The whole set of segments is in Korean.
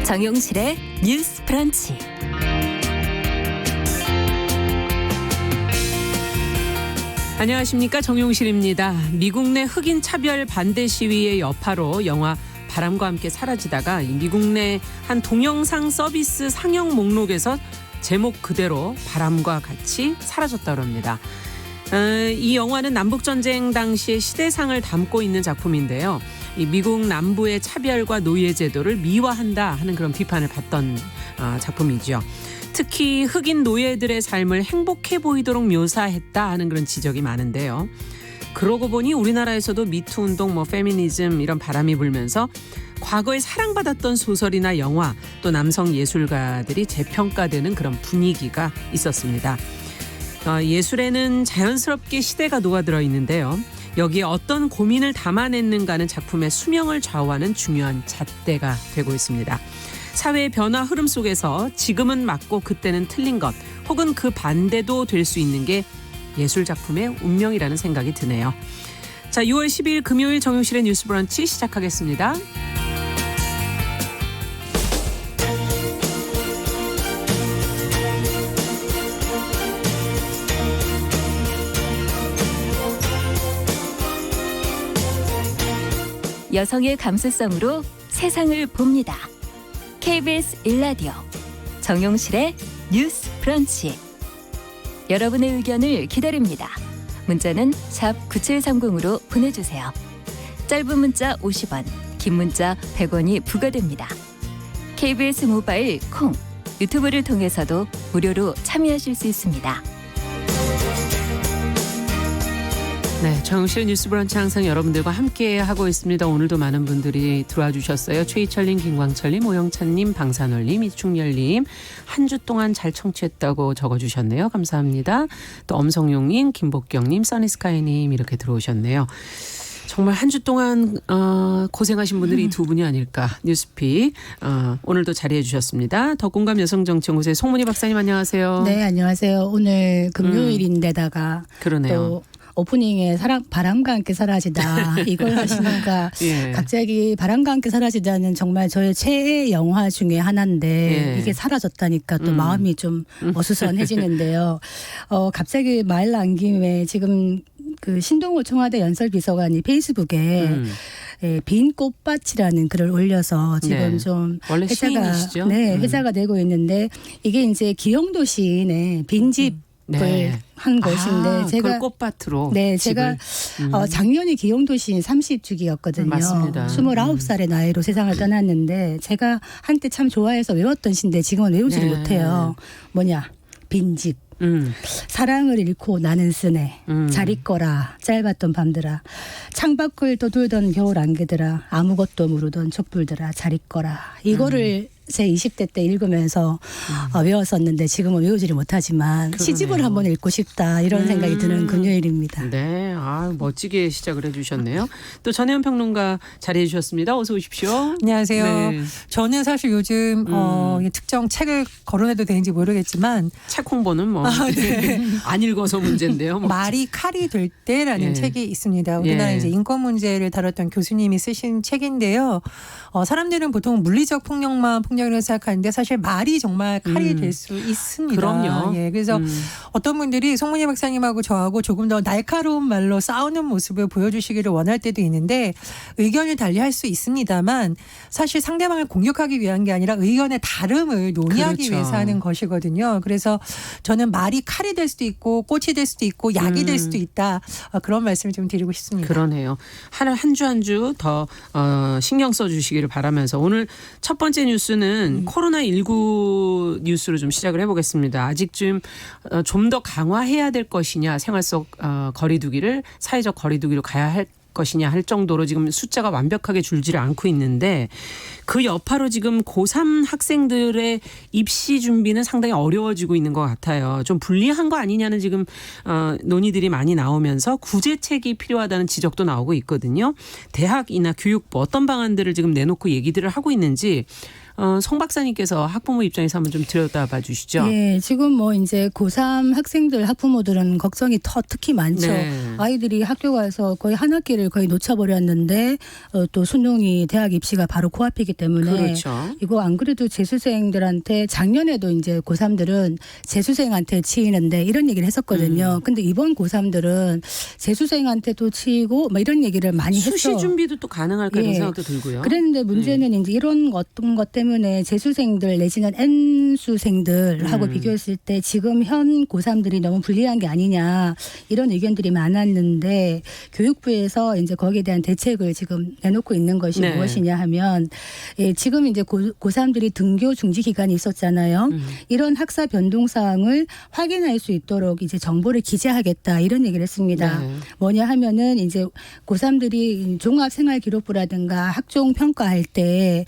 정용실의 뉴스 브런치. 안녕하십니까, 정용실입니다. 미국 내 흑인 차별 반대 시위의 여파로 영화 바람과 함께 사라지다가 미국 내 한 동영상 서비스 상영 목록에서 제목 그대로 바람과 같이 사라졌다고 합니다. 이 영화는 남북전쟁 당시의 시대상을 담고 있는 작품인데요. 이 미국 남부의 차별과 노예 제도를 미화한다 하는 그런 비판을 받던 작품이죠. 특히 흑인 노예들의 삶을 행복해 보이도록 묘사했다 하는 그런 지적이 많은데요. 그러고 보니 우리나라에서도 미투 운동, 페미니즘 이런 바람이 불면서 과거에 사랑받았던 소설이나 영화 또 남성 예술가들이 재평가되는 그런 분위기가 있었습니다. 예술에는 자연스럽게 시대가 녹아들어 있는데요. 여기에 어떤 고민을 담아냈는가는 작품의 수명을 좌우하는 중요한 잣대가 되고 있습니다. 사회의 변화 흐름 속에서 지금은 맞고 그때는 틀린 것 혹은 그 반대도 될 수 있는 게 예술 작품의 운명이라는 생각이 드네요. 자, 6월 12일 금요일 정용실의 뉴스 브런치 시작하겠습니다. 여성의 감수성으로 세상을 봅니다. KBS 1라디오 정용실의 뉴스 브런치. 여러분의 의견을 기다립니다. 문자는 샵 9730으로 보내주세요. 짧은 문자 50원, 긴 문자 100원이 부과됩니다. KBS 모바일 콩, 유튜브를 통해서도 무료로 참여하실 수 있습니다. 네, 정용실의 뉴스 브런치 항상 여러분들과 함께 하고 있습니다. 오늘도 많은 분들이 들어와 주셨어요. 최희철님, 김광철님, 오영찬님, 방산월님, 이충열님 한 주 동안 잘 청취했다고 적어주셨네요. 감사합니다. 또 엄성용님, 김복경님, 써니스카이님 이렇게 들어오셨네요. 정말 한 주 동안 고생하신 분들이 두 분이 아닐까. 뉴스픽 오늘도 자리해 주셨습니다. 더공감 여성정치연구소의 송문희 박사님 안녕하세요. 네, 안녕하세요. 오늘 금요일인데다가 그러네요. 또 오프닝에 바람과 함께 사라지다 이걸 하시니까 예. 갑자기 바람과 함께 사라지다는 정말 저의 최애 영화 중에 하나인데 예. 이게 사라졌다니까 또 마음이 좀 어수선해지는데요. 갑자기 말 나온 김에 지금 그 신동호 청와대 연설비서관이 페이스북에 빈 꽃밭이라는 글을 올려서 지금 네. 좀 원래 시인이시죠? 회자가 되고 있는데 이게 이제 기영도 시인의 빈집 네. 한 것인데 제가 그걸 꽃밭으로 네, 제가 작년에 기영도 시인 30주기였거든요. 맞습니다. 29살의 나이로 세상을 떠났는데 제가 한때 참 좋아해서 외웠던 시인데 지금은 외우지를 네. 못해요. 뭐냐? 빈집. 사랑을 잃고 나는 쓰네. 잘 있거라. 짧았던 밤들아. 창밖을 떠돌던 겨울 안개들아. 아무것도 모르던 촛불들아. 잘 있거라. 이거를 제 20대 때 읽으면서 외웠었는데 지금은 외우지를 못하지만 그러네요. 시집을 한번 읽고 싶다 이런 생각이 드는 금요일입니다. 네, 멋지게 시작을 해주셨네요. 또 전혜연 평론가 자리해 주셨습니다. 어서 오십시오. 안녕하세요. 네. 저는 사실 요즘 특정 책을 거론해도 되는지 모르겠지만 책 홍보는 네. 안 읽어서 문제인데요. 말이 칼이 될 때라는 예. 책이 있습니다. 우리나라 예. 이제 인권 문제를 다뤘던 교수님이 쓰신 책인데요. 사람들은 보통 물리적 폭력만 폭력이라고 생각하는데 사실 말이 정말 칼이 될 수 있습니다. 그럼요. 예, 그래서 어떤 분들이 송문희 박사님하고 저하고 조금 더 날카로운 말로 싸우는 모습을 보여주시기를 원할 때도 있는데 의견을 달리할 수 있습니다만 사실 상대방을 공격하기 위한 게 아니라 의견의 다름을 논의하기 그렇죠. 위해서 하는 것이거든요. 그래서 저는 말이 칼이 될 수도 있고 꽃이 될 수도 있고 약이 될 수도 있다. 그런 말씀을 좀 드리고 싶습니다. 그러네요. 한 주 한 주 더 신경 써주시기를 바라면서 오늘 첫 번째 뉴스는 코로나19 뉴스로 좀 시작을 해보겠습니다. 아직 좀 더 강화해야 될 것이냐, 생활 속 거리두기를 사회적 거리두기로 가야 할 것이냐 할 정도로 지금 숫자가 완벽하게 줄지를 않고 있는데 그 여파로 지금 고3 학생들의 입시 준비는 상당히 어려워지고 있는 것 같아요. 좀 불리한 거 아니냐는 지금 논의들이 많이 나오면서 구제책이 필요하다는 지적도 나오고 있거든요. 대학이나 교육부 어떤 방안들을 지금 내놓고 얘기들을 하고 있는지 송 박사님께서 학부모 입장에서 한번 좀 들여다봐 주시죠. 예, 지금 뭐 이제 고3 학생들 학부모들은 걱정이 특히 많죠. 네. 아이들이 학교 가서 거의 한 학기를 거의 놓쳐버렸는데 또 수능이 대학 입시가 바로 코앞이기 때문에 그렇죠. 이거 안 그래도 재수생들한테 작년에도 이제 고3들은 재수생한테 치이는데 이런 얘기를 했었거든요. 근데 이번 고3들은 재수생한테도 치이고 뭐 이런 얘기를 많이 했어. 수시 준비도 또 가능할까 이런 예. 생각도 들고요. 그랬는데 문제는 이제 이런 어떤 것 때문에 재수생들 내지는 N수생들하고 비교했을 때 지금 현 고3들이 너무 불리한 게 아니냐 이런 의견들이 많았는데 교육부에서 이제 거기에 대한 대책을 지금 내놓고 있는 것이 네. 무엇이냐 하면 예, 지금 이제 고3들이 등교 중지 기간이 있었잖아요. 이런 학사 변동 사항을 확인할 수 있도록 이제 정보를 기재하겠다 이런 얘기를 했습니다. 네. 뭐냐 하면은 이제 고3들이 종합생활기록부라든가 학종 평가할 때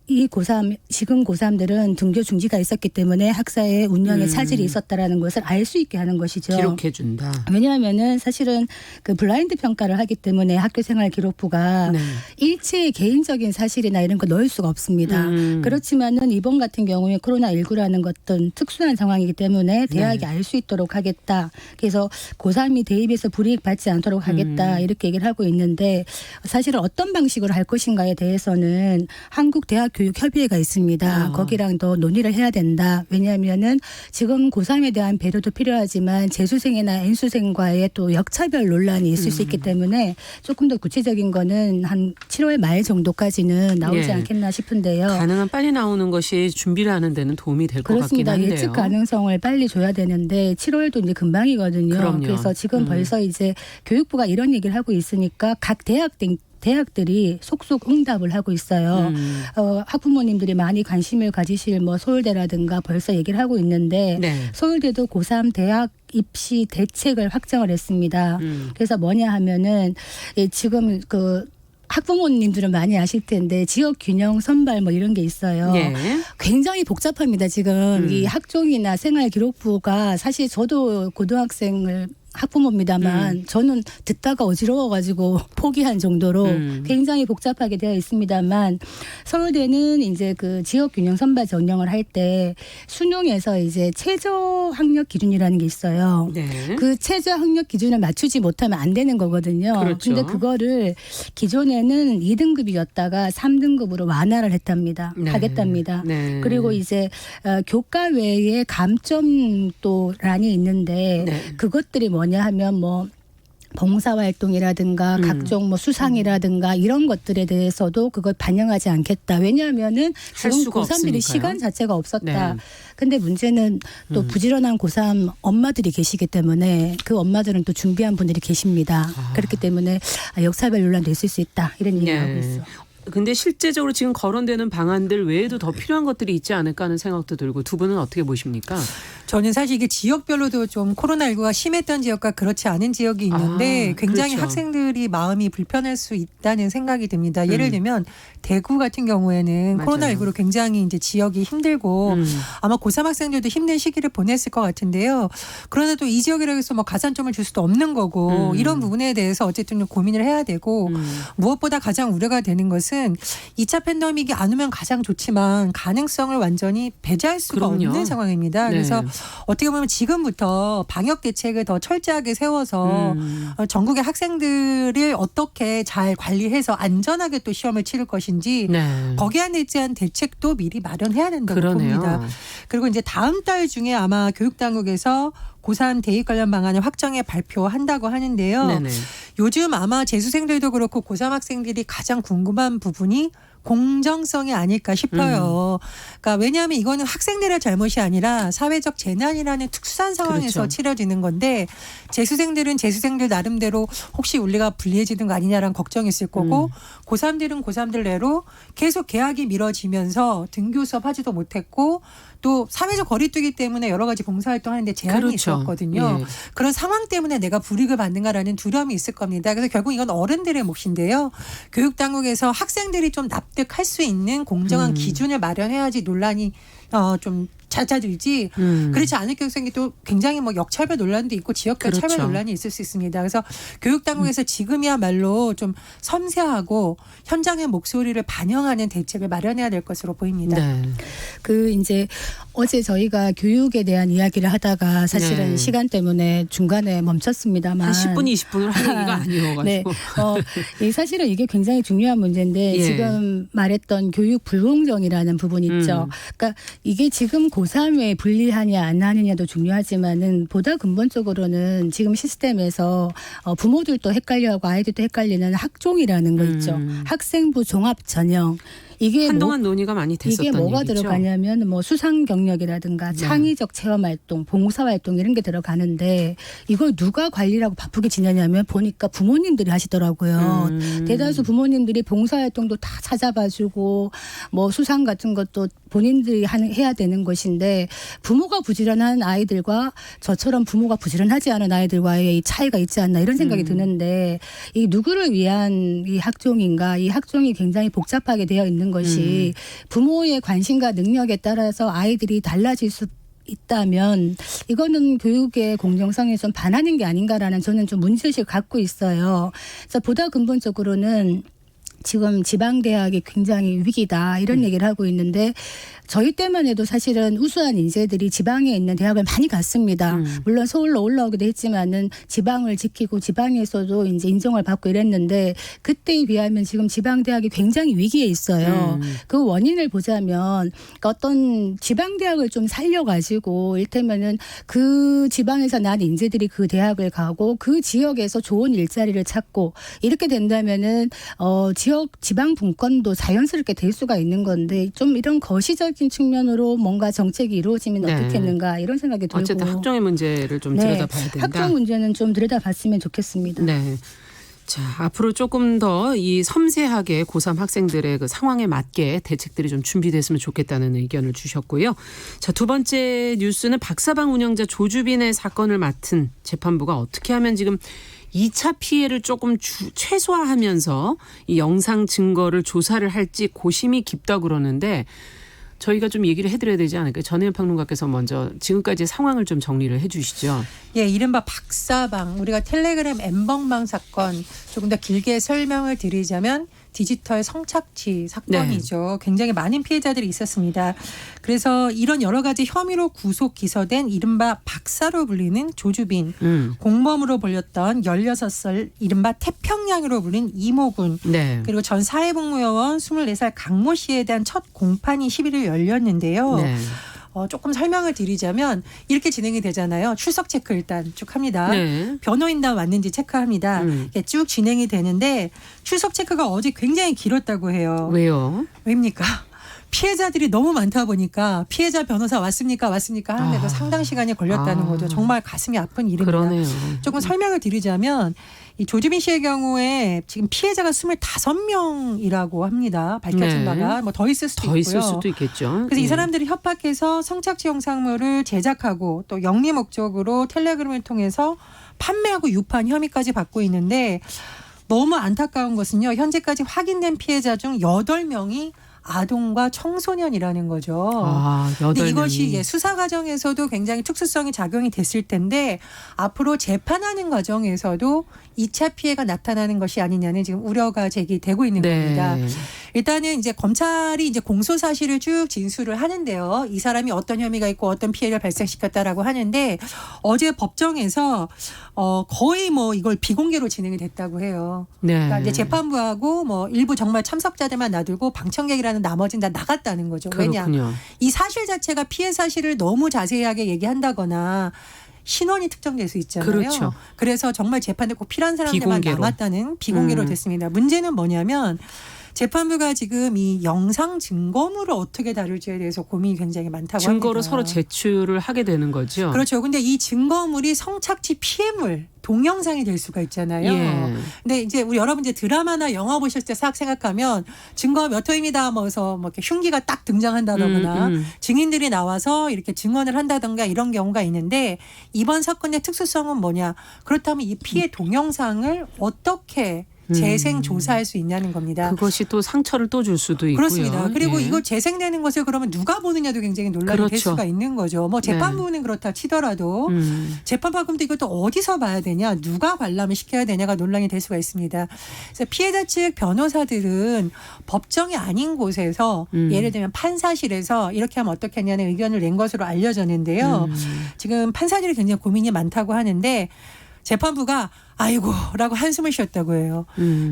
이 고3 지금 고3들은 등교 중지가 있었기 때문에 학사의 운영에 차질이 있었다라는 것을 알 수 있게 하는 것이죠. 기록해 준다. 왜냐하면은 사실은 그 블라인드 평가를 하기 때문에 학교생활기록부가 네. 일체의 개인적인 사실이나 이런 거 넣을 수가 없습니다. 그렇지만은 이번 같은 경우에 코로나19라는 것은 특수한 상황이기 때문에 대학이 알 수 있도록 하겠다. 그래서 고3이 대입해서 불이익 받지 않도록 하겠다. 이렇게 얘기를 하고 있는데 사실은 어떤 방식으로 할 것인가에 대해서는 한국대학교육협의회가 있습니다. 거기랑 더 논의를 해야 된다. 왜냐하면은 지금 고3에 대한 배려도 필요하지만 재수생이나 N수생과의 또 역차별 논란이 있을 수 있기 때문에 조금 더 구체적인 거는 한 7월 말 정도까지는 나오지 예. 않겠나 싶은데요. 가능한 빨리 나오는 것이 준비를 하는 데는 도움이 될 것 같긴 그렇습니다. 한데요. 예측 가능성을 빨리 줘야 되는데 7월도 이제 금방이거든요. 그럼요. 그래서 지금 벌써 이제 교육부가 이런 얘기를 하고 있으니까 각 대학들이 속속 응답을 하고 있어요. 학부모님들이 많이 관심을 가지실 뭐 서울대라든가 벌써 얘기를 하고 있는데 네. 서울대도 고3 대학 입시 대책을 확정을 했습니다. 그래서 뭐냐 하면은 지금 그 학부모님들은 많이 아실 텐데 지역 균형 선발 뭐 이런 게 있어요. 예. 굉장히 복잡합니다. 지금 이 학종이나 생활기록부가 사실 저도 고등학생을 학부모입니다만 저는 듣다가 어지러워가지고 포기한 정도로 굉장히 복잡하게 되어 있습니다만 서울대는 이제 그 지역균형 선발 전형을 할 때 수능에서 이제 최저 학력 기준이라는 게 있어요. 네. 그 최저 학력 기준을 맞추지 못하면 안 되는 거거든요. 그렇죠. 근데 그거를 기존에는 2등급이었다가 3등급으로 완화를 했답니다. 네. 하겠답니다. 네. 그리고 이제 교과 외에 감점도란이 있는데 네. 그것들이 뭐냐 하면 뭐 봉사활동이라든가 각종 뭐 수상이라든가 이런 것들에 대해서도 그걸 반영하지 않겠다. 왜냐하면은 할 지금 수가 고3들이 없으니까요. 시간 자체가 없었다. 네. 근데 문제는 또 부지런한 고3 엄마들이 계시기 때문에 그 엄마들은 또 준비한 분들이 계십니다. 그렇기 때문에 역차별 논란도 있을 수 있다. 이런 얘기를 하고 있어. 근데 실제적으로 지금 거론되는 방안들 외에도 더 필요한 것들이 있지 않을까 하는 생각도 들고 두 분은 어떻게 보십니까? 저는 사실 이게 지역별로도 좀 코로나19가 심했던 지역과 그렇지 않은 지역이 있는데 굉장히 그렇죠. 학생들이 마음이 불편할 수 있다는 생각이 듭니다. 예를 들면 대구 같은 경우에는 맞아요. 코로나19로 굉장히 이제 지역이 힘들고 아마 고3 학생들도 힘든 시기를 보냈을 것 같은데요. 그러나 또 이 지역이라고 해서 뭐 가산점을 줄 수도 없는 거고 이런 부분에 대해서 어쨌든 좀 고민을 해야 되고 무엇보다 가장 우려가 되는 것은 2차 팬데믹이 안 오면 가장 좋지만 가능성을 완전히 배제할 수가 그럼요. 없는 상황입니다. 네. 그래서 어떻게 보면 지금부터 방역 대책을 더 철저하게 세워서 전국의 학생들을 어떻게 잘 관리해서 안전하게 또 시험을 치를 것인지 네. 거기에 대한 대책도 미리 마련해야 된다고 그러네요. 봅니다. 그리고 이제 다음 달 중에 아마 교육당국에서 고3 대입 관련 방안을 확정해 발표한다고 하는데요. 네네. 요즘 아마 재수생들도 그렇고 고3 학생들이 가장 궁금한 부분이 공정성이 아닐까 싶어요. 그러니까 왜냐하면 이거는 학생들의 잘못이 아니라 사회적 재난이라는 특수한 상황에서 그렇죠. 치러지는 건데 재수생들은 재수생들 나름대로 혹시 우리가 불리해지는 거 아니냐라는 걱정이 있을 거고 고3들은 고3들 내로 계속 개학이 미뤄지면서 등교 수업 하지도 못했고 또 사회적 거리두기 때문에 여러 가지 봉사활동 하는데 제한이 그렇죠. 있었거든요. 예. 그런 상황 때문에 내가 불이익을 받는가라는 두려움이 있을 겁니다. 그래서 결국 이건 어른들의 몫인데요. 교육당국에서 학생들이 좀 납득할 수 있는 공정한 기준을 마련해야지 논란이 좀 잦아들지 그렇지 않을 경우에 또 굉장히 뭐 역차별 논란도 있고 지역별 그렇죠. 차별 논란이 있을 수 있습니다. 그래서 교육당국에서 지금이야말로 좀 섬세하고 현장의 목소리를 반영하는 대책을 마련해야 될 것으로 보입니다. 네. 그 이제 어제 저희가 교육에 대한 이야기를 하다가 사실은 네. 시간 때문에 중간에 멈췄습니다만 한 10분, 20분을 할 얘기가 아니어가지고. 네. 사실은 이게 굉장히 중요한 문제인데 예. 지금 말했던 교육 불공정이라는 부분 있죠. 그러니까 이게 지금 고3에 분리하냐 안 하느냐도 중요하지만은 보다 근본적으로는 지금 시스템에서 부모들도 헷갈려하고 아이들도 헷갈리는 학종이라는 거 있죠. 학생부 종합 전형. 이게 한동안 논의가 많이 됐었던 이게 뭐가 얘기죠. 들어가냐면 뭐 수상 경력이라든가 창의적 체험 활동, 봉사 활동 이런 게 들어가는데 이걸 누가 관리라고 바쁘게 지내냐면 보니까 부모님들이 하시더라고요. 대다수 부모님들이 봉사 활동도 다 찾아봐주고 뭐 수상 같은 것도 본인들이 해야 되는 것인데 부모가 부지런한 아이들과 저처럼 부모가 부지런하지 않은 아이들과의 이 차이가 있지 않나 이런 생각이 드는데 이 누구를 위한 이 학종인가 이 학종이 굉장히 복잡하게 되어 있는 것이 부모의 관심과 능력에 따라서 아이들이 달라질 수 있다면 이거는 교육의 공정성에 좀 반하는 게 아닌가라는 저는 좀 문제의식을 갖고 있어요. 그래서 보다 근본적으로는 지금 지방대학이 굉장히 위기다 이런 얘기를 하고 있는데 저희 때만 해도 사실은 우수한 인재들이 지방에 있는 대학을 많이 갔습니다. 물론 서울로 올라오기도 했지만은 지방을 지키고 지방에서도 이제 인정을 받고 이랬는데 그때에 비하면 지금 지방대학이 굉장히 위기에 있어요. 그 원인을 보자면 어떤 지방대학을 좀 살려가지고 이를테면은 그 지방에서 난 인재들이 그 대학을 가고 그 지역에서 좋은 일자리를 찾고 이렇게 된다면은 지역 지방 분권도 자연스럽게 될 수가 있는 건데 좀 이런 거시적인 측면으로 뭔가 정책이 이루어지면 네. 어떻겠는가 이런 생각이 들고 어쨌든 학종의 문제를 좀 들여다봐야 된다. 학종 문제는 좀 들여다봤으면 좋겠습니다. 네. 자, 앞으로 조금 더 이 섬세하게 고3 학생들의 그 상황에 맞게 대책들이 좀 준비됐으면 좋겠다는 의견을 주셨고요. 자, 두 번째 뉴스는 박사방 운영자 조주빈의 사건을 맡은 재판부가 어떻게 하면 지금 2차 피해를 조금 최소화하면서 이 영상 증거를 조사를 할지 고심이 깊다고 그러는데 저희가 좀 얘기를 해드려야 되지 않을까요? 전혜연 평론가께서 먼저 지금까지 상황을 좀 정리를 해 주시죠. 예, 이른바 박사방, 우리가 텔레그램 엠번방 사건 조금 더 길게 설명을 드리자면 디지털 성착취 사건이죠. 굉장히 많은 피해자들이 있었습니다. 그래서 이런 여러 가지 혐의로 구속 기소된 이른바 박사로 불리는 조주빈, 공범으로 불렸던 16살 이른바 태평양으로 불린 이모군, 네. 그리고 전 사회복무요원 24살 강모 씨에 대한 첫 공판이 11일 열렸는데요. 네. 조금 설명을 드리자면 이렇게 진행이 되잖아요. 출석 체크 일단 쭉 합니다. 네. 변호인단 왔는지 체크합니다. 이렇게 쭉 진행이 되는데 출석 체크가 어제 굉장히 길었다고 해요. 왜요? 왜입니까? 피해자들이 너무 많다 보니까 피해자 변호사 왔습니까 하는데도 상당 시간이 걸렸다는 거죠. 정말 가슴이 아픈 일입니다. 그러네요. 조금 설명을 드리자면 이 조주빈 씨의 경우에 지금 피해자가 25명이라고 합니다. 밝혀진 네. 바가 뭐 더 있을 수도 더 있고요. 있을 수도 있겠죠. 그래서 이 사람들이 협박해서 성착취 영상물을 제작하고 또 영리 목적으로 텔레그램을 통해서 판매하고 유포한 혐의까지 받고 있는데 너무 안타까운 것은요. 현재까지 확인된 피해자 중 8명이 아동과 청소년이라는 거죠. 아, 8명이. 근데 이것이 수사 과정에서도 굉장히 특수성이 작용이 됐을 텐데 앞으로 재판하는 과정에서도 2차 피해가 나타나는 것이 아니냐는 지금 우려가 제기되고 있는 겁니다. 일단은 이제 검찰이 이제 공소 사실을 쭉 진술을 하는데요. 이 사람이 어떤 혐의가 있고 어떤 피해를 발생시켰다라고 하는데 어제 법정에서 거의 뭐 이걸 비공개로 진행이 됐다고 해요. 네. 그러니까 이제 재판부하고 뭐 일부 정말 참석자들만 놔두고 방청객이라는 나머지는 다 나갔다는 거죠. 왜냐? 그렇군요. 이 사실 자체가 피해 사실을 너무 자세하게 얘기한다거나 신원이 특정될 수 있잖아요. 그렇죠. 그래서 정말 재판에 꼭 필요한 사람들만 비공개로. 남았다는 비공개로 됐습니다. 문제는 뭐냐면 재판부가 지금 이 영상 증거물을 어떻게 다룰지에 대해서 고민이 굉장히 많다고 증거를 합니다. 서로 제출을 하게 되는 거죠. 그렇죠. 근데 이 증거물이 성착취 피해물 동영상이 될 수가 있잖아요. 예. 근데 이제 우리 여러분 이제 드라마나 영화 보실 때 싹 생각하면 증거 몇 호입니다. 뭐서 뭐 이렇게 흉기가 딱 등장한다거나 증인들이 나와서 이렇게 증언을 한다던가 이런 경우가 있는데 이번 사건의 특수성은 뭐냐? 그렇다면 이 피해 동영상을 어떻게 재생 조사할 수 있냐는 겁니다. 그것이 또 상처를 또 줄 수도 있고요. 그렇습니다. 그리고 예. 이거 재생되는 것을 그러면 누가 보느냐도 굉장히 논란이 그렇죠. 될 수가 있는 거죠. 뭐 재판부는 그렇다 치더라도 재판부도 이것도 어디서 봐야 되냐, 누가 관람을 시켜야 되냐가 논란이 될 수가 있습니다. 그래서 피해자 측 변호사들은 법정이 아닌 곳에서 예를 들면 판사실에서 이렇게 하면 어떻겠냐는 의견을 낸 것으로 알려졌는데요. 지금 판사들이 굉장히 고민이 많다고 하는데 재판부가 아이고라고 한숨을 쉬었다고 해요.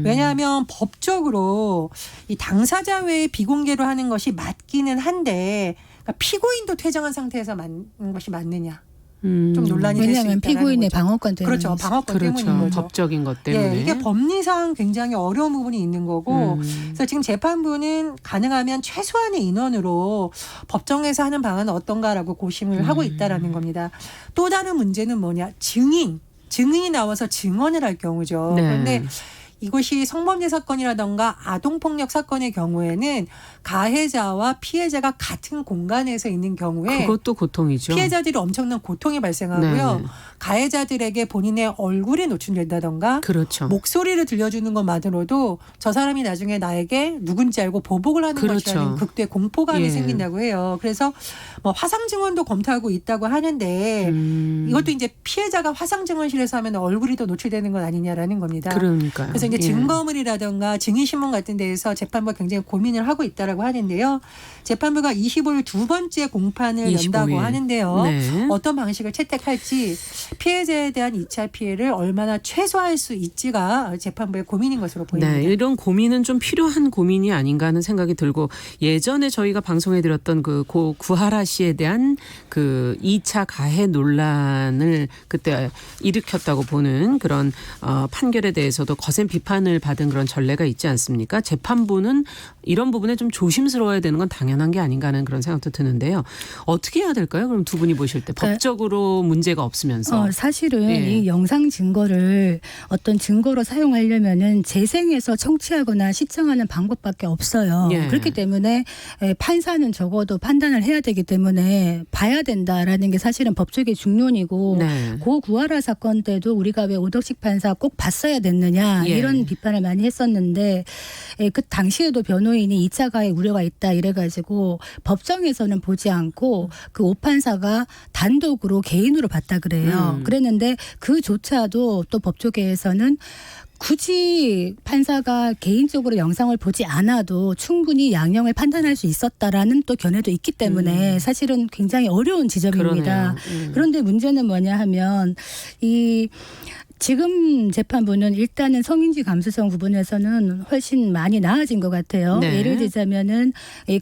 왜냐하면 법적으로 이 당사자 외에 비공개로 하는 것이 맞기는 한데 그러니까 피고인도 퇴정한 상태에서 맞는 것이 맞느냐. 좀 논란이 될 수 있다는 왜냐하면 피고인의 거죠. 방어권 때문에. 그렇죠. 방어권 그렇죠. 때문인 거죠. 법적인 것 때문에. 예, 이게 법리상 굉장히 어려운 부분이 있는 거고 그래서 지금 재판부는 가능하면 최소한의 인원으로 법정에서 하는 방안은 어떤가라고 고심을 하고 있다라는 겁니다. 또 다른 문제는 뭐냐. 증인이 나와서 증언을 할 경우죠. 네. 그런데 이것이 성범죄 사건이라던가 아동폭력 사건의 경우에는 가해자와 피해자가 같은 공간에서 있는 경우에 그것도 고통이죠. 피해자들이 엄청난 고통이 발생하고요. 네. 가해자들에게 본인의 얼굴이 노출된다던가 그렇죠. 목소리를 들려주는 것만으로도 저 사람이 나중에 나에게 누군지 알고 보복을 하는 그렇죠. 것이라는 극도의 공포감이 예. 생긴다고 해요. 그래서 뭐 화상 증언도 검토하고 있다고 하는데 이것도 이제 피해자가 화상 증언실에서 하면 얼굴이 더 노출되는 건 아니냐라는 겁니다. 그러니까요. 그래서 이제 예. 증거물이라든가 증인신문 같은 데에서 재판부가 굉장히 고민을 하고 있다라고 하는데요. 재판부가 25일 두 번째 공판을 25일. 연다고 하는데요. 네. 어떤 방식을 채택할지 피해자에 대한 2차 피해를 얼마나 최소화할 수 있지가 재판부의 고민인 것으로 보입니다. 네, 이런 고민은 좀 필요한 고민이 아닌가 하는 생각이 들고 예전에 저희가 방송해 드렸던 그 고 구하라 씨에 대한 그 2차 가해 논란을 그때 일으켰다고 보는 그런 판결에 대해서도 거센 비판을 받은 그런 전례가 있지 않습니까? 재판부는 이런 부분에 좀 조심스러워야 되는 건 당연한 게 아닌가 하는 그런 생각도 드는데요. 어떻게 해야 될까요? 그럼 두 분이 보실 때 법적으로 문제가 없으면서. 사실은 예. 이 영상 증거를 어떤 증거로 사용하려면은 재생해서 청취하거나 시청하는 방법밖에 없어요. 예. 그렇기 때문에 판사는 적어도 판단을 해야 되기 때문에 봐야 된다라는 게 사실은 법적인 중론이고 네. 고 구하라 사건 때도 우리가 왜 오덕식 판사 꼭 봤어야 됐느냐 예. 이런 비판을 많이 했었는데 그 당시에도 변호인이 2차 가해 우려가 있다 이래가지고 법정에서는 보지 않고 그 오 판사가 단독으로 개인으로 봤다 그래요. 그랬는데 그조차도 또 법조계에서는 굳이 판사가 개인적으로 영상을 보지 않아도 충분히 양형을 판단할 수 있었다라는 또 견해도 있기 때문에 사실은 굉장히 어려운 지점입니다. 그러네요. 그런데 문제는 뭐냐 하면 지금 재판부는 일단은 성인지 감수성 부분에서는 훨씬 많이 나아진 것 같아요. 네. 예를 들자면은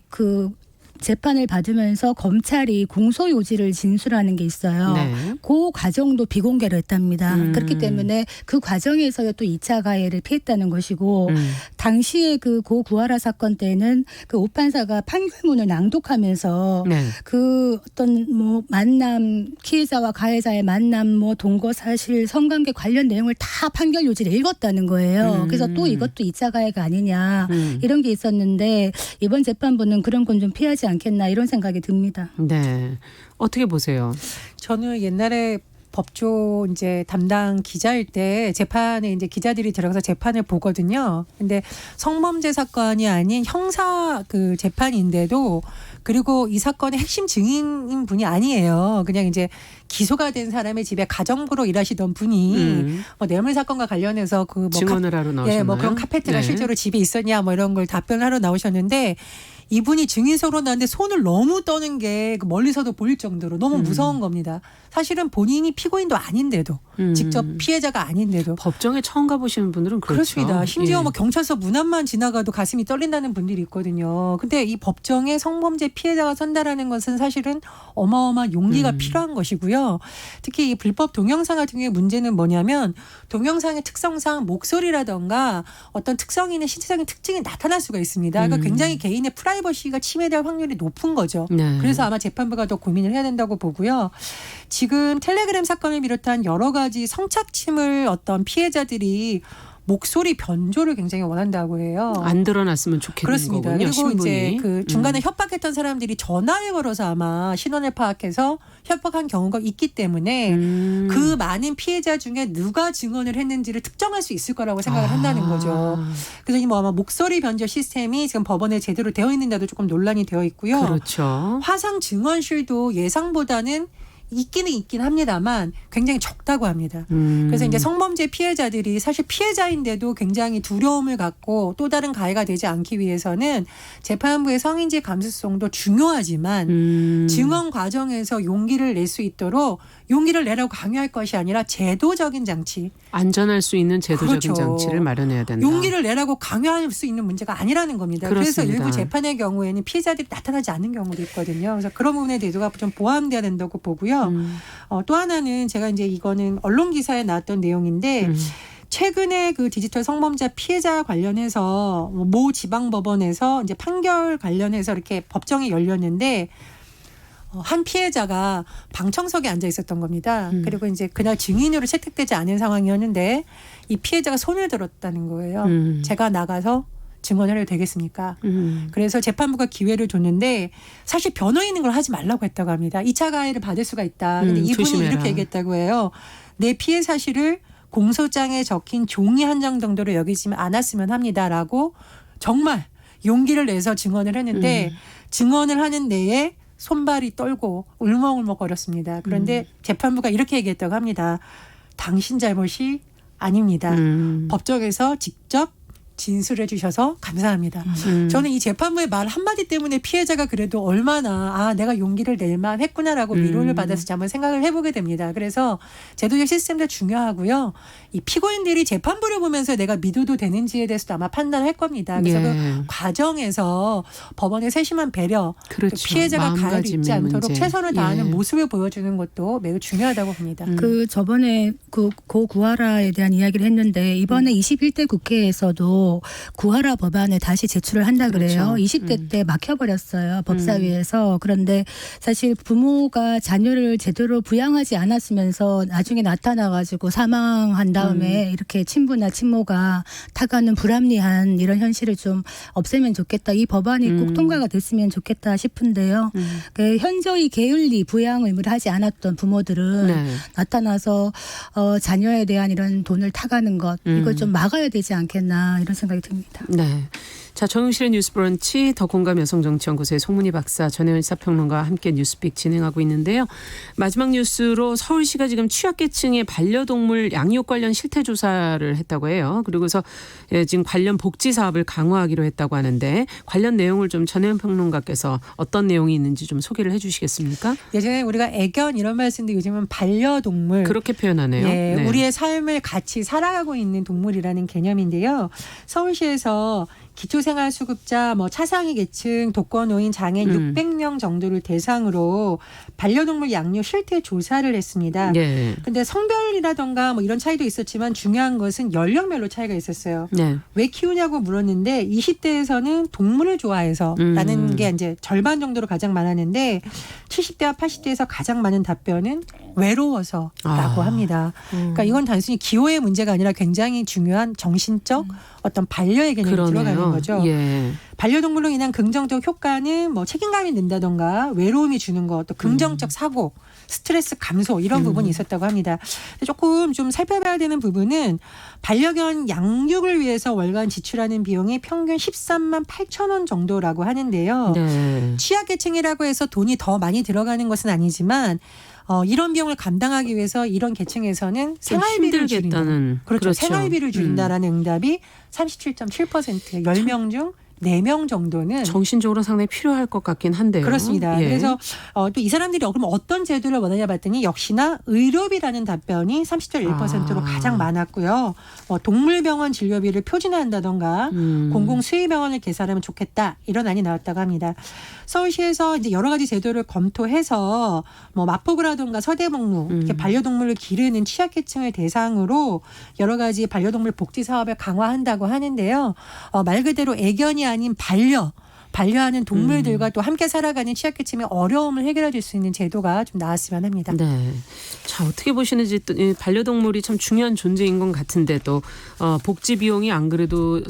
그 재판을 받으면서 검찰이 공소요지를 진술하는 게 있어요. 네. 그 과정도 비공개로 했답니다. 그렇기 때문에 그 과정에서 또 2차 가해를 피했다는 것이고 당시에 그 고 구하라 사건 때는 그 오 판사가 판결문을 낭독하면서 네. 그 어떤 뭐 만남 피해자와 가해자의 만남 뭐 동거 사실 성관계 관련 내용을 다 판결 요지를 읽었다는 거예요. 그래서 또 이것도 2차 가해가 아니냐 이런 게 있었는데 이번 재판부는 그런 건 좀 피하지 않겠나 이런 생각이 듭니다. 네. 어떻게 보세요? 저는 옛날에 법조 이제 담당 기자일 때 재판에 이제 기자들이 들어가서 재판을 보거든요. 근데 성범죄 사건이 아닌 형사 그 재판인데도 그리고 이 사건의 핵심 증인인 분이 아니에요. 그냥 이제 기소가 된 사람의 집에 가정부로 일하시던 분이 뭐 뇌물 사건과 관련해서 그 뭐 증언을 하러 나오셨나요? 예, 뭐 그런 카페트가 네. 실제로 집에 있었냐 뭐 이런 걸 답변하러 나오셨는데 이분이 증인서로 나왔는데 손을 너무 떠는 게 멀리서도 보일 정도로 너무 무서운 겁니다. 사실은 본인이 피고인도 아닌데도 직접 피해자가 아닌데도 법정에 처음 가보시는 분들은 그렇죠. 그렇습니다. 심지어 예. 뭐 경찰서 문 앞만 지나가도 가슴이 떨린다는 분들이 있거든요. 근데 이 법정에 성범죄 피해자가 선다라는 것은 사실은 어마어마한 용기가 필요한 것이고요. 특히 이 불법 동영상 같은 경우에 문제는 뭐냐면 동영상의 특성상 목소리라던가 어떤 특성 있는 신체적인 특징이 나타날 수가 있습니다. 그러니까 굉장히 개인의 프라이버시가 침해될 확률이 높은 거죠. 네. 그래서 아마 재판부가 더 고민을 해야 된다고 보고요. 지금 텔레그램 사건을 비롯한 여러 가지 성착취물 어떤 피해자들이 목소리 변조를 굉장히 원한다고 해요. 안 드러났으면 좋겠는 그렇습니다. 거군요. 그리고 신분이. 이제 그 중간에 협박했던 사람들이 전화를 걸어서 아마 신원을 파악해서 협박한 경우가 있기 때문에 그 많은 피해자 중에 누가 증언을 했는지를 특정할 수 있을 거라고 생각을 한다는 거죠. 그래서 이 뭐 아마 목소리 변조 시스템이 지금 법원에 제대로 되어 있는데도 조금 논란이 되어 있고요. 그렇죠. 화상 증언실도 예상보다는 있기는 있긴 합니다만 굉장히 적다고 합니다. 그래서 이제 성범죄 피해자들이 사실 피해자인데도 굉장히 두려움을 갖고 또 다른 가해가 되지 않기 위해서는 재판부의 성인지 감수성도 중요하지만 증언 과정에서 용기를 낼 수 있도록 용기를 내라고 강요할 것이 아니라 제도적인 장치. 안전할 수 있는 제도적인 그렇죠. 장치를 마련해야 된다. 용기를 내라고 강요할 수 있는 문제가 아니라는 겁니다. 그렇습니다. 그래서 일부 재판의 경우에는 피해자들이 나타나지 않는 경우도 있거든요. 그래서 그런 부분에 대해서가 좀 보완돼야 된다고 보고요. 또 하나는 제가 이제 이거는 언론 기사에 나왔던 내용인데 최근에 그 디지털 성범죄 피해자 관련해서 모 지방법원에서 이제 판결 관련해서 이렇게 법정이 열렸는데 한 피해자가 방청석에 앉아 있었던 겁니다. 그리고 이제 그날 증인으로 채택되지 않은 상황이었는데 이 피해자가 손을 들었다는 거예요. 제가 나가서 증언을 해도 되겠습니까? 그래서 재판부가 기회를 줬는데 사실 변호인은 걸 하지 말라고 했다고 합니다. 2차 가해를 받을 수가 있다. 근데 이분이 조심해라. 이렇게 얘기했다고 해요. 내 피해 사실을 공소장에 적힌 종이 한 장 정도로 여기지 않았으면 합니다라고 정말 용기를 내서 증언을 했는데 증언을 하는 내에 손발이 떨고 울먹울먹거렸습니다. 그런데 재판부가 이렇게 얘기했다고 합니다. 당신 잘못이 아닙니다. 법정에서 직접 진술해 주셔서 감사합니다. 저는 이 재판부의 말 한마디 때문에 피해자가 그래도 얼마나 내가 용기를 낼만 했구나라고 위로를 받았을지 한번 생각을 해보게 됩니다. 그래서 제도적 시스템도 중요하고요. 이 피고인들이 재판부를 보면서 내가 믿어도 되는지에 대해서도 아마 판단할 겁니다. 그래서 그 과정에서 법원의 세심한 배려, 그렇죠. 피해자가 가해를 입지 않도록 문제. 최선을 다하는 모습을 보여주는 것도 매우 중요하다고 봅니다. 그 저번에 그 고 구하라에 대한 이야기를 했는데 이번에 21대 국회에서도 구하라 법안을 다시 제출을 한다 그래요. 그렇죠. 20대 때 막혀버렸어요. 법사위에서. 그런데 사실 부모가 자녀를 제대로 부양하지 않았으면서 나중에 나타나가지고 사망한 다음에 이렇게 친부나 친모가 타가는 불합리한 이런 현실을 좀 없애면 좋겠다. 이 법안이 꼭 통과가 됐으면 좋겠다 싶은데요. 그 현저히 게을리 부양 의무를 하지 않았던 부모들은 네. 나타나서 자녀에 대한 이런 돈을 타가는 것 이걸 좀 막아야 되지 않겠나 이런 생각이 듭니다. 네. 자, 정용실의 뉴스 브런치 더 공감 여성정치연구소의 송문희 박사, 전혜연 시사평론가와 함께 뉴스픽 진행하고 있는데요. 마지막 뉴스로 서울시가 지금 취약계층의 반려동물 양육 관련 실태조사를 했다고 해요. 그리고서 지금 관련 복지 사업을 강화하기로 했다고 하는데 관련 내용을 좀 전혜연 평론가께서 어떤 내용이 있는지 좀 소개를 해 주시겠습니까? 예전에 우리가 애견 이런 말씀인데 요즘은 반려동물. 그렇게 표현하네요. 예, 네. 우리의 삶을 같이 살아가고 있는 동물이라는 개념인데요. 서울시에서 기초생활수급자, 차상위 계층, 독거노인, 장애인 600명 정도를 대상으로 반려동물 양육 실태 조사를 했습니다. 네. 근데 성별이라던가 이런 차이도 있었지만 중요한 것은 연령별로 차이가 있었어요. 네. 왜 키우냐고 물었는데 20대에서는 동물을 좋아해서라는 게 이제 절반 정도로 가장 많았는데 70대와 80대에서 가장 많은 답변은 외로워서라고 합니다. 그러니까 이건 단순히 기호의 문제가 아니라 굉장히 중요한 정신적 어떤 반려의 개념이 그러네요. 들어가는 거죠. 예. 반려동물로 인한 긍정적 효과는 책임감이 는다던가 외로움이 주는 것, 또 긍정적 사고, 스트레스 감소 이런 부분이 있었다고 합니다. 조금 좀 살펴봐야 되는 부분은 반려견 양육을 위해서 월간 지출하는 비용이 평균 13만 8천 원 정도라고 하는데요. 네. 취약계층이라고 해서 돈이 더 많이 들어가는 것은 아니지만 이런 비용을 감당하기 위해서 이런 계층에서는 생활비를 줄인다. 그렇죠. 생활비를 줄인다라는 응답이 37.7%예요. 10명 중 4명 정도는 정신적으로 상당히 필요할 것 같긴 한데요. 그렇습니다. 예. 그래서 또 이 사람들이 그럼 어떤 제도를 원하냐 봤더니 역시나 의료비라는 답변이 30.1%로 가장 많았고요. 동물병원 진료비를 표준화한다던가 공공수의병원을 개설하면 좋겠다 이런 안이 나왔다고 합니다. 서울시에서 이제 여러 가지 제도를 검토해서 마포구라던가 서대목로 이렇게 반려동물을 기르는 취약계층을 대상으로 여러 가지 반려동물 복지 사업을 강화한다고 하는데요. 말 그대로 애견이 아닌 반려하는 동물들과 또 함께 살아가는 취약계층의 어려움을 해결해 줄 수 있는 제도가 좀 나왔으면 합니다. 네. 자, 어떻게 보시는지 또 이 반려동물이 참 중요한 존재인 것 같은데도 복지 비용이 안 그래도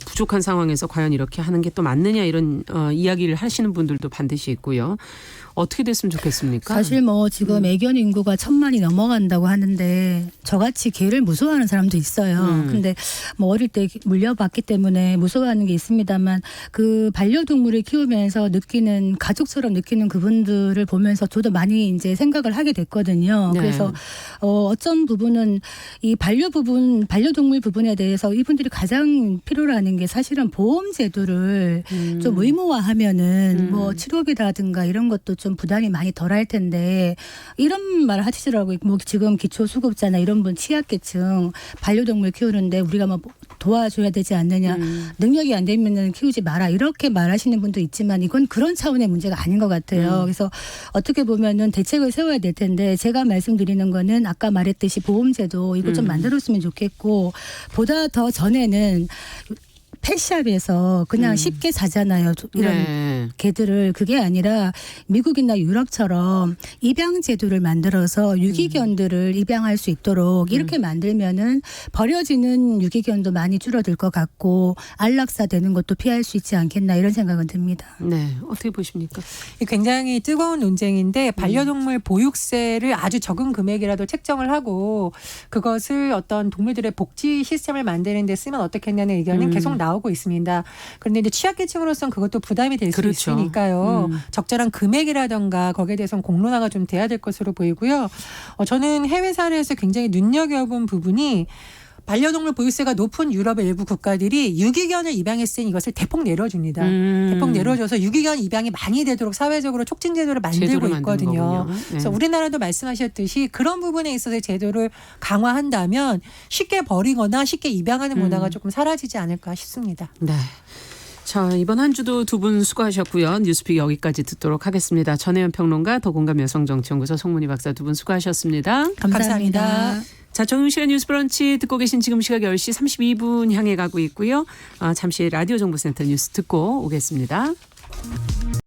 부족한 상황에서 과연 이렇게 하는 게 또 맞느냐 이런 이야기를 하시는 분들도 반드시 있고요. 어떻게 됐으면 좋겠습니까? 사실 뭐 지금 애견 인구가 1,000만이 넘어간다고 하는데 저같이 개를 무서워하는 사람도 있어요. 근데 뭐 어릴 때 물려봤기 때문에 무서워하는 게 있습니다만 그 반려동물을 키우면서 느끼는 가족처럼 느끼는 그분들을 보면서 저도 많이 이제 생각을 하게 됐거든요. 네. 그래서 어떤 부분은 이 반려동물 부분에 대해서 이분들이 가장 필요로 하는 게 사실은 보험 제도를 좀 의무화하면은 뭐 치료비라든가 이런 것도 좀 부담이 많이 덜할 텐데 이런 말을 하시더라고요. 뭐 지금 기초수급자나 이런 분 취약계층 반려동물 키우는데 우리가 뭐 도와줘야 되지 않느냐. 능력이 안 되면은 키우지 마라. 이렇게 말하시는 분도 있지만 이건 그런 차원의 문제가 아닌 것 같아요. 그래서 어떻게 보면은 대책을 세워야 될 텐데 제가 말씀드리는 거는 아까 말했듯이 보험제도 이거 좀 만들었으면 좋겠고 보다 더 전에는 펫샵에서 그냥 쉽게 사잖아요. 이런 네. 개들을. 그게 아니라 미국이나 유럽처럼 입양 제도를 만들어서 유기견들을 입양할 수 있도록 이렇게 만들면은 버려지는 유기견도 많이 줄어들 것 같고 안락사 되는 것도 피할 수 있지 않겠나 이런 생각은 듭니다. 네. 어떻게 보십니까? 굉장히 뜨거운 논쟁인데 반려동물 보육세를 아주 적은 금액이라도 책정을 하고 그것을 어떤 동물들의 복지 시스템을 만드는 데 쓰면 어떻겠냐는 의견은 계속 나오고 있습니다. 그런데 이제 취약계층으로서는 그것도 부담이 될 수 그렇죠. 있으니까요. 적절한 금액이라든가 거기에 대해서는 공론화가 좀 돼야 될 것으로 보이고요. 저는 해외 사례에서 굉장히 눈여겨본 부분이 반려동물 보유세가 높은 유럽의 일부 국가들이 유기견을 입양했으니 이것을 대폭 내려줍니다. 대폭 내려줘서 유기견 입양이 많이 되도록 사회적으로 촉진 제도를 만들고 있거든요. 네. 그래서 우리나라도 말씀하셨듯이 그런 부분에 있어서 제도를 강화한다면 쉽게 버리거나 쉽게 입양하는 문화가 조금 사라지지 않을까 싶습니다. 네. 자, 이번 한 주도 두 분 수고하셨고요. 뉴스픽 여기까지 듣도록 하겠습니다. 전혜연 평론가, 더공감 여성정치연구소 송문희 박사 두 분 수고하셨습니다. 감사합니다. 자, 정용실의 뉴스 브런치 듣고 계신 지금 시각 10시 32분 향해 가고 있고요. 잠시 라디오 정보센터 뉴스 듣고 오겠습니다.